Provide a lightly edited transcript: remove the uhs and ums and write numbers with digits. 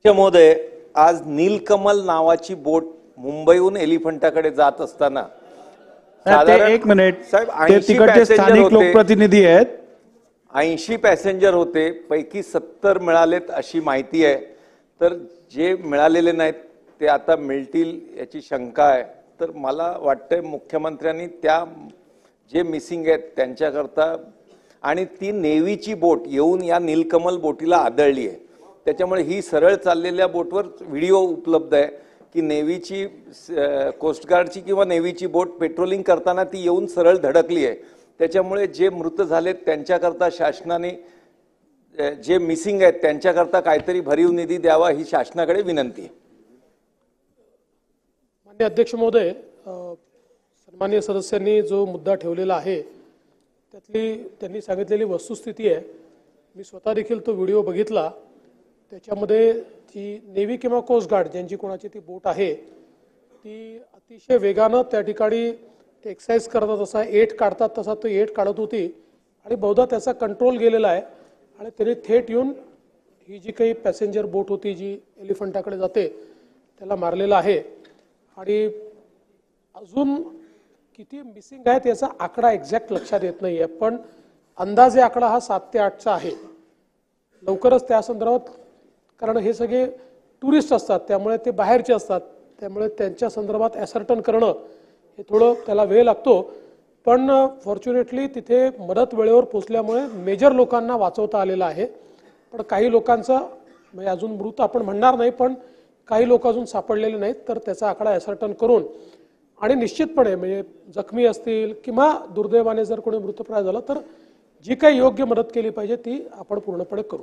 महोदय, आज नीलकमल नावाची बोट मुंबईहून एलिफंटाकडे जात असताना एक मिनिट साहेब, ते 80 तिकडचे पॅसेंजर स्थानिक होते. लोकप्रतिनिधी आहेत. 80 पॅसेंजर होते, पैकी 70 मिळालेत अशी माहिती आहे. तर जे मिळालेले नाहीत ते आता मिळतील याची शंका आहे. तर मला वाटतंय मुख्यमंत्र्यांनी त्या जे मिसिंग आहेत त्यांच्याकरता, आणि ती नेव्हीची बोट येऊन या नीलकमल बोटीला आदळली आहे. त्याच्यामुळे ही सरळ चाललेल्या बोटवर व्हिडिओ उपलब्ध आहे की नेव्हीची, कोस्टगार्डची किंवा नेव्हीची बोट पेट्रोलिंग करताना ती येऊन सरळ धडकली आहे. त्याच्यामुळे जे मृत झालेत त्यांच्याकरता शासनाने, जे मिसिंग आहेत त्यांच्याकरता काहीतरी भरीव निधी द्यावा ही शासनाकडे विनंती आहे. माननीय अध्यक्ष महोदय, सन्माननीय सदस्यांनी जो मुद्दा ठेवलेला आहे त्यातली त्यांनी सांगितलेली वस्तुस्थिती आहे. मी स्वतः देखील तो व्हिडिओ बघितला. त्याच्यामध्ये जी नेव्ही किंवा कोस्ट गार्ड ज्यांची कोणाची ती बोट आहे ती अतिशय वेगानं त्या ठिकाणी ते एक्सरसाइज करतात, तसा एट काढतात तसा तो एट काढत होती आणि बहुधा त्याचा कंट्रोल गेलेला आहे आणि त्यांनी थेट येऊन ही जी काही पॅसेंजर बोट होती जी एलिफंटाकडे जाते त्याला मारलेला आहे. आणि अजून किती मिसिंग आहेत याचा आकडा एक्झॅक्ट लक्षात येत नाही आहे, पण अंदाजे आकडा हा 7 ते 8चा आहे. लवकरच त्या संदर्भात, कारण हे सगळे टुरिस्ट असतात त्यामुळे ते बाहेरचे असतात, त्यामुळे त्यांच्या संदर्भात ॲसर्टन करणं हे थोडं त्याला वेळ लागतो. पण फॉर्च्युनेटली तिथे मदत वेळेवर पोचल्यामुळे मेजर लोकांना वाचवता आलेलं आहे. पण काही लोकांचा म्हणजे अजून मृत आपण म्हणणार नाही, पण काही लोक अजून सापडलेले नाहीत. तर त्याचा आकडा ॲसर्टन करून आणि निश्चितपणे म्हणजे जखमी असतील किंवा दुर्दैवाने जर कोणी मृतप्राय झाला तर जी काही योग्य मदत केली पाहिजे ती आपण पूर्णपणे करू.